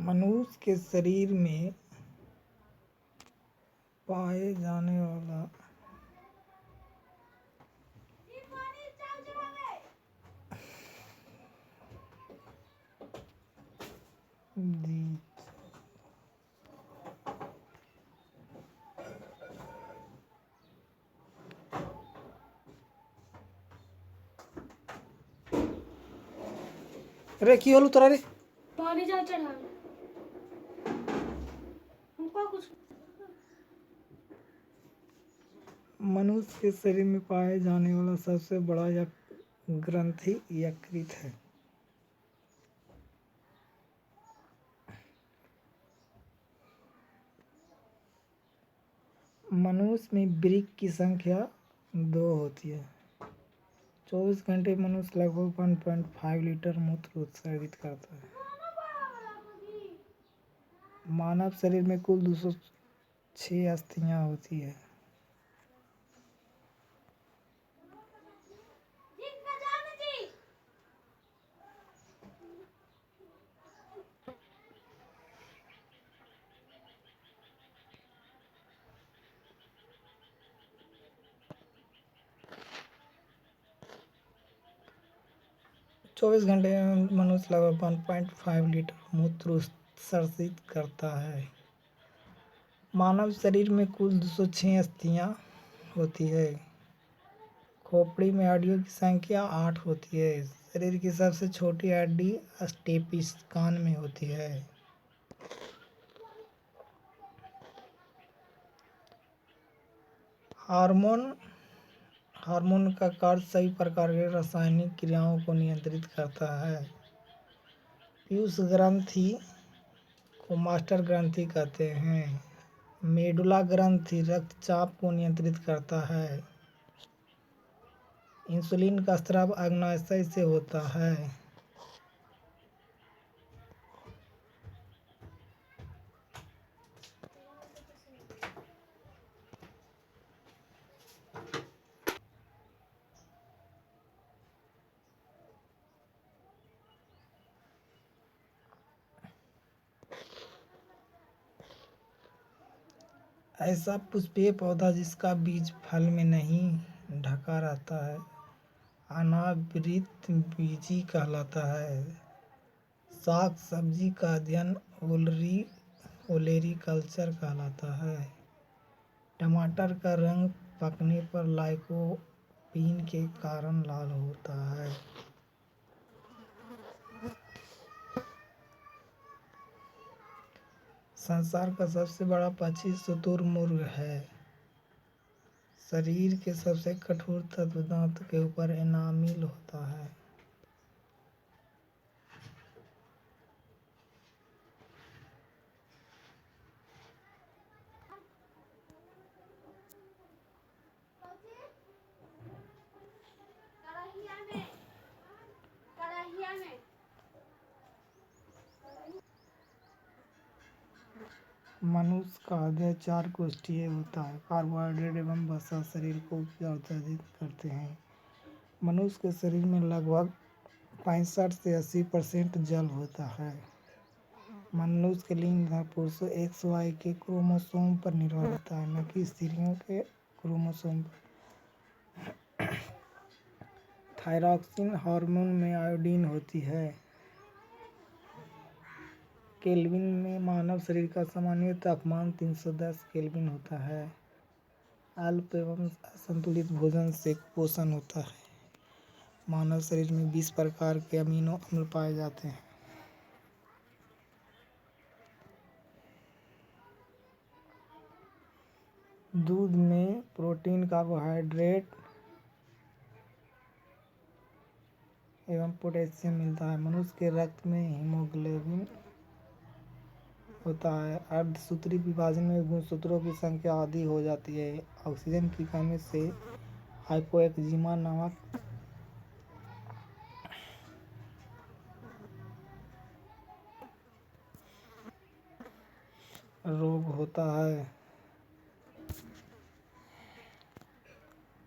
मनुष्य के शरीर में पाए जाने वाला जी रे की होलू तोरा रे पानी जा चढ़ा हमको कुछ मनुष्य के शरीर में पाए जाने वाला सबसे बड़ा ग्रंथि यकृत है। मनुष्य में वृक्क की संख्या 2 होती है। 24 घंटे मनुष्य लगभग 1.5 लीटर मूत्र उत्सर्जित करता है। मानव शरीर में कुल 206 अस्थियां होती है। चौबीस घंटे में मनुष्य लगभग 1.5 लीटर मूत्र उत्सर्जित करता है। मानव शरीर में कुल 206 अस्थियां होती है। खोपड़ी में हड्डियों की संख्या 8 होती है। शरीर की सबसे छोटी हड्डी स्टेपिस कान में होती है। हार्मोन का कार्य सभी प्रकार के रासायनिक क्रियाओं को नियंत्रित करता है। पीयूष ग्रंथि को मास्टर ग्रंथि कहते हैं। मेडुला ग्रंथि रक्तचाप को नियंत्रित करता है। इंसुलिन का स्राव अग्नाशय से होता है। ऐसा पुष्पीय पौधा जिसका बीज फल में नहीं ढका रहता है अनावृतबीजी कहलाता है। साग सब्जी का अध्ययन ओलेरीकल्चर कहलाता है। टमाटर का रंग पकने पर लाइकोपीन के कारण लाल होता है। संसार का सबसे बड़ा पक्षी शुतुरमुर्ग है। शरीर के सबसे कठोर तत्व दांत के ऊपर एनामिल होता है। मनुष्य का हृदय 4 कोष्ठीय होता है। कार्बोहाइड्रेट एवं वसा शरीर को उत्सर्जित करते हैं। मनुष्य के शरीर में लगभग 65 से 80% जल होता है। मनुष्य के लिंग पुरुषों XY के क्रोमोसोम पर निर्भर होता है, न कि स्त्रियों के क्रोमोसोम पर। थायरॉक्सिन हार्मोन में आयोडीन होती है। केल्विन में मानव शरीर का सामान्य तापमान 310 केल्विन होता है। अल्प एवं असंतुलित भोजन से कुपोषण होता है। मानव शरीर में 20 प्रकार के अमीनो अम्ल पाए जाते हैं। दूध में प्रोटीन, कार्बोहाइड्रेट एवं पोटेशियम मिलता है। मनुष्य के रक्त में हीमोग्लोबिन होता है। अर्धसूत्री विभाजन में गुणसूत्रों की संख्या आधी हो जाती है। ऑक्सीजन की कमी से हाइपोएक्जिमा नामक रोग होता है।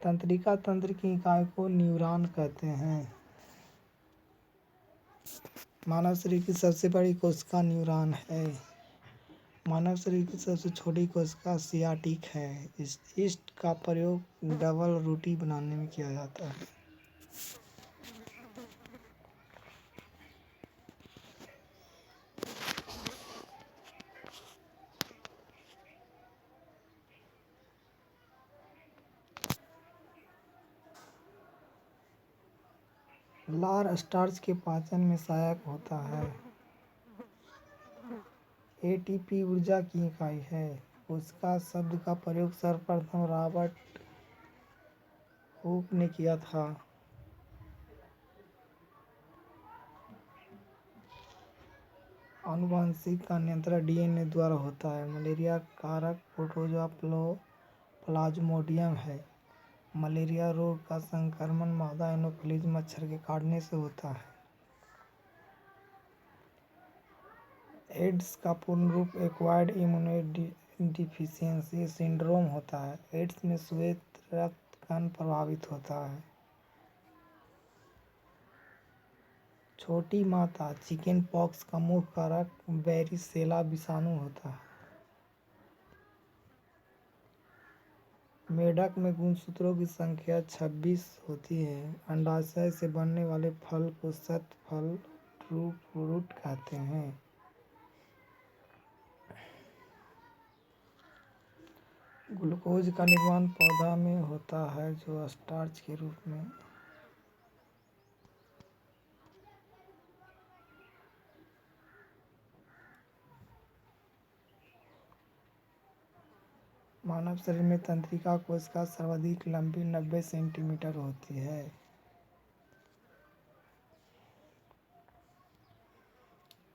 तंत्रिका तंत्र की इकाई को न्यूरॉन कहते हैं। मानव शरीर की सबसे बड़ी कोशिका न्यूरॉन है। मानव शरीर की सबसे छोटी कोशिका सियाटिक है। ईस्ट का प्रयोग डबल रोटी बनाने में किया जाता है। लार स्टार्च के पाचन में सहायक होता है। एटीपी ऊर्जा की इकाई है। कोशिका शब्द का प्रयोग सर्वप्रथम रॉबर्ट हुक ने किया था। आनुवंशिक का नियंत्रण डीएनए द्वारा होता है। मलेरिया कारक प्रोटोजोआ प्लाज्मोडियम है। मलेरिया रोग का संक्रमण मादा एनोफिलीज मच्छर के काटने से होता है। एड्स का पूर्ण रूप एक्वायर्ड इम्यूनोडिफिशियेंसी सिंड्रोम होता है। एड्स में श्वेत रक्त कण प्रभावित होता है। छोटी माता चिकन पॉक्स का मुख्य कारक वेरिसेला विषाणु होता है। मेढक में गुणसूत्रों की संख्या 26 होती है। अंडाशय से बनने वाले फल को शतफल फ्रूट कहते हैं। ग्लूकोज का निर्माण पौधा में होता है जो स्टार्च के रूप में मानव शरीर में तंत्रिका कोशिका सर्वाधिक लंबी 90 सेंटीमीटर होती है।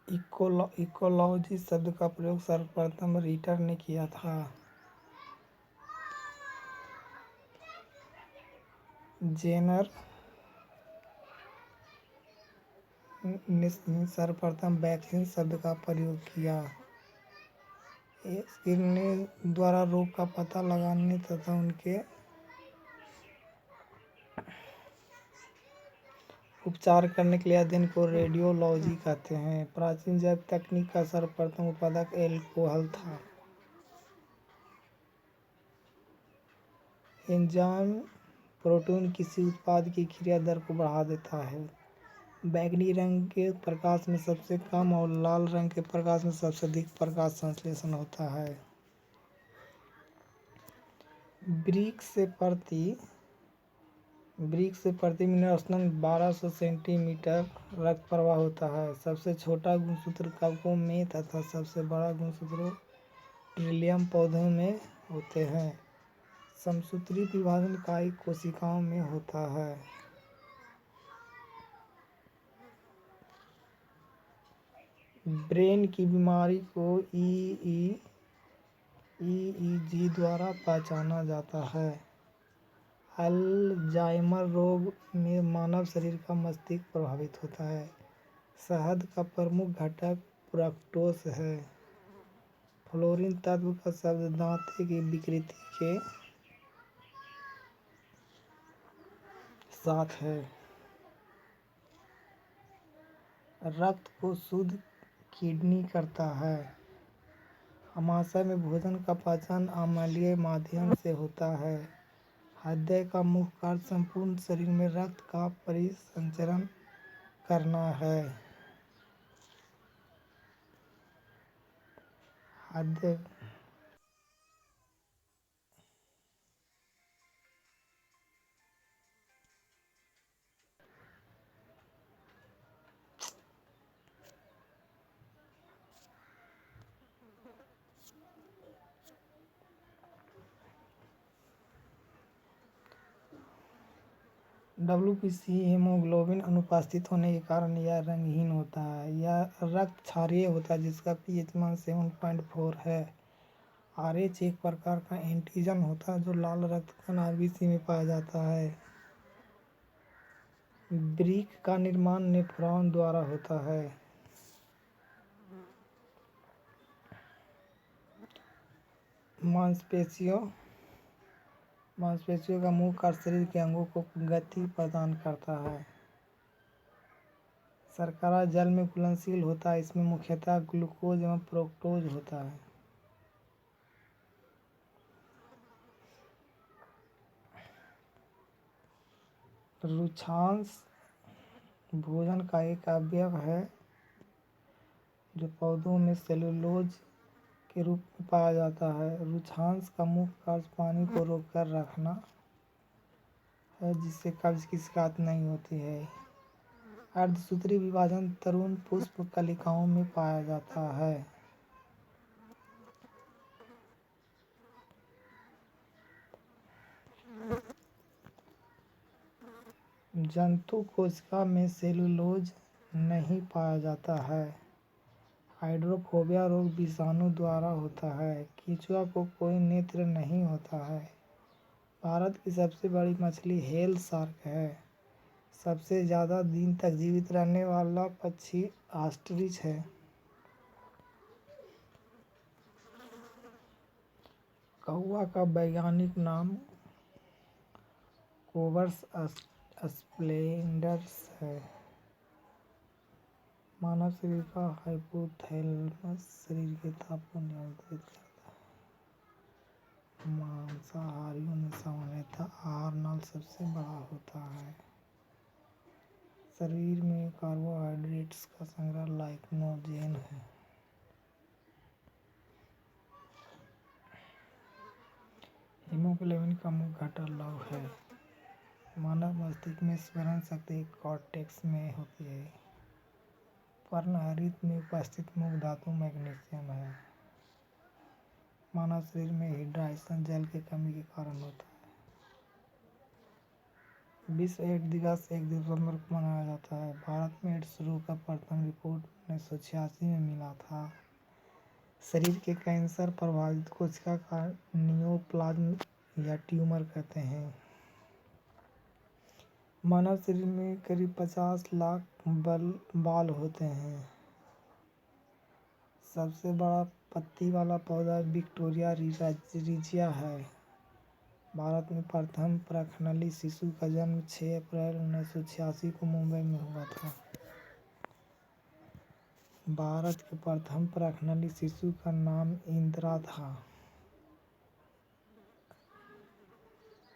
इकोलॉजी शब्द का प्रयोग सर्वप्रथम रीटर ने किया था। जेनर ने सर्वप्रथम वैक्सीन शब्द का प्रयोग किया। इसके द्वारा रोग का पता लगाने तथा उनके उपचार करने के लिए अध्ययन को रेडियोलॉजी कहते हैं। प्राचीन जैव तकनीक का सर्वप्रथम उत्पादक एल्कोहल था। एंजाइम प्रोटीन किसी उत्पाद की क्रिया दर को बढ़ा देता है। बैंगनी रंग के प्रकाश में सबसे कम और लाल रंग के प्रकाश में सबसे अधिक प्रकाश संश्लेषण होता है। वृक्ष से प्रति मिनट औसतन 1200 सेंटीमीटर रक्त प्रवाह होता है। सबसे छोटा गुणसूत्र कवकों में तथा सबसे बड़ा गुणसूत्र ट्रिलियम पौधों में होते हैं। समसूत्री विभाजन इकाई कोशिकाओं में होता है। ब्रेन की बीमारी को ईईजी द्वारा पहचाना जाता है। अल्जाइमर रोग में मानव शरीर का मस्तिष्क प्रभावित होता है। शहद का प्रमुख घटक फ्रक्टोज है। फ्लोरीन तत्व का शब्द दांते की विकृति के साथ है। रक्त को शुद्ध किडनी करता है। आमाशय में भोजन का पाचन अम्लीय माध्यम से होता है। हृदय का मुख्य कार्य संपूर्ण शरीर में रक्त का परिसंचरण करना है। हृदय WBC हीमोग्लोबिन अनुपस्थित होने के कारण यह रंगहीन होता है। यह रक्त क्षारीय होता है जिसका pH मान 7.4 है। RH एक प्रकार का एंटीजन होता है जो लाल रक्त कण RBC में पाया जाता है। वृक्क का निर्माण नेफ्रॉन द्वारा होता है। मांसपेशियों का मुख्य कार्य शरीर के अंगों को गति प्रदान करता है। शर्करा जल में घुलनशील होता है। इसमें मुख्यतः ग्लूकोज एवं फ्रुक्टोज होता है। रुक्षांश भोजन का एक अवयव है जो पौधों में सेलुलोज के रूप में पाया जाता है। रुक्षांश का मुख्य कार्य पानी को रोक कर रखना है, जिससे कब्ज की शिकायत नहीं होती है। अर्धसूत्री विभाजन तरुण पुष्प कलिकाओं में पाया जाता है। जंतु कोशिका में सेलुलोज नहीं पाया जाता है। हाइड्रोफोबिया रोग विषाणु द्वारा होता है। केंचुआ को कोई नेत्र नहीं होता है। भारत की सबसे बड़ी मछली व्हेल शार्क है। सबसे ज़्यादा दिन तक जीवित रहने वाला पक्षी ऑस्ट्रिच है। कौवा का वैज्ञानिक नाम कोरस स्प्लेंडर्स है। मानव शरीर का हाइपोथैलेमस शरीर के ताप को नियंत्रित करता है। मांसाहारियों में सामान्यतः आहार नाल सबसे बड़ा होता है। शरीर में कार्बोहाइड्रेट्स का संग्रह ग्लाइकोजेन है। हीमोग्लोबिन का मुख्य घटक लौह है। मानव मस्तिष्क में स्मरण शक्ति कॉर्टेक्स में होती है। पर्णहरित में उपस्थित मुख्य धातु मैग्नीशियम है। मानव शरीर में हाइड्रेशन जल की कमी के कारण होता है। विश्व एड्स दिवस 1 दिसंबर को मनाया जाता है। भारत में एड्स रोग का प्रथम रिपोर्ट 1986 में मिला था। शरीर के कैंसर प्रभावित कोशिका का नियोप्लाज्म या ट्यूमर कहते हैं। मानव शरीर में करीब 50 लाख बाल होते हैं। सबसे बड़ा पत्ती वाला पौधा विक्टोरिया रिजिया है। भारत में प्रथम प्रखनली शिशु का जन्म 6 अप्रैल 1986 को मुंबई में हुआ था। भारत के प्रथम प्रखनली शिशु का नाम इंदिरा था।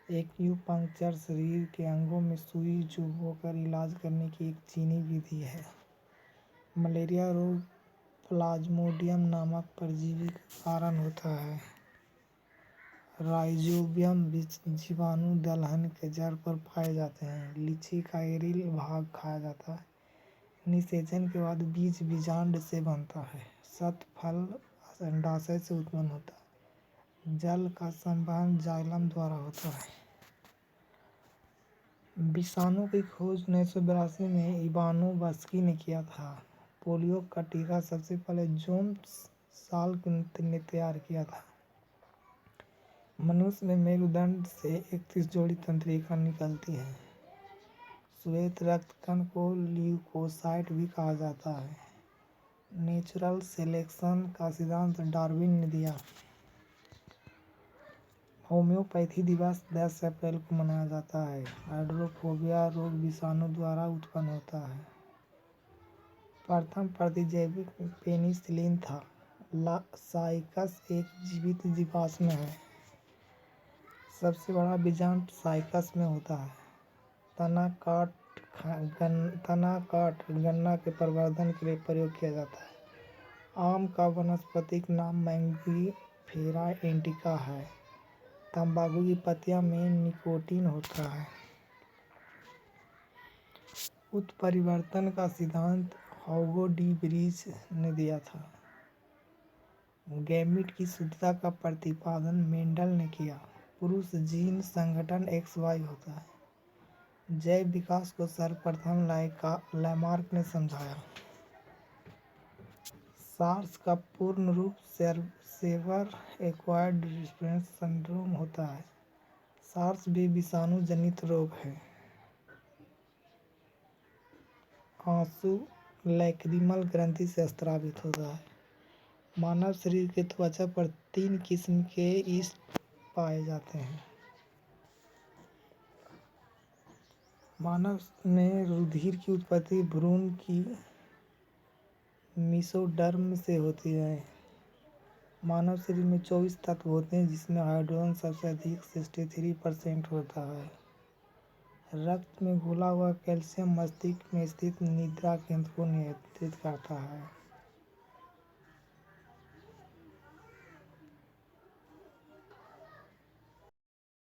एक्यूपंक्चर शरीर के अंगों में सुई चुभोकर इलाज करने की एक चीनी विधि है। मलेरिया रोग प्लाज्मोडियम नामक परजीवी के कारण होता है। राइजोबियम जीवाणु दलहन के जड़ पर पाए जाते हैं। लीची का एरिल भाग खाया जाता है। निषेचन के बाद बीज बीजांड से बनता है। शत फल अंडाशय से उत्पन्न होता है। जल का संवहन जाइलम द्वारा होता है। विषाणु की खोज 1982 में इवानोव्स्की ने किया था। पोलियो का टीका सबसे पहले जोन्स साल्क ने तैयार किया था। मनुष्य में मेरुदंड से 31 जोड़ी तंत्रिका निकलती है। श्वेत रक्त कण को ल्यूकोसाइट भी कहा जाता है। नेचुरल सिलेक्शन का सिद्धांत डार्विन ने दिया। होम्योपैथी दिवस 10 अप्रैल को मनाया जाता है। हाइड्रोफोबिया रोग विषाणु द्वारा उत्पन्न होता है। प्रथम प्रतिजैविक पेनिसिलिन था। साइकस एक जीवित जीवाश्म है। सबसे बड़ा बीजांड साइकस में होता है। तना काट गन्ना के प्रवर्धन के लिए प्रयोग किया जाता है। आम का वानस्पतिक नाम मैंगिफेरा इंडिका है। तंबाकू की पत्तियों में निकोटीन होता है। उत्परिवर्तन का सिद्धांत ह्यूगो डी व्रीज ने दिया था। गैमीट की शुद्धता का प्रतिपादन मेंडल ने किया। पुरुष जीन संगठन XY होता है। जैव विकास को सर्वप्रथम लैमार्क ने समझाया। सार्स का पूर्ण रूप सेवर एक्वायर्ड रिस्पिरेटरी सिंड्रोम होता है। सार्स भी विषाणु जनित रोग है। आंसू लैक्रिमल ग्रंथि से स्रावित होता है। मानव शरीर के त्वचा पर 3 किस्म के ईस्ट पाए जाते हैं। मानव में रुधिर की उत्पत्ति भ्रूण की मेसोडर्म से होती है। मानव शरीर में 24 तत्व होते हैं जिसमें हाइड्रोजन सबसे अधिक 63% होता है। रक्त में घुला हुआ कैल्शियम मस्तिष्क में स्थित निद्रा केंद्र को नियंत्रित करता है।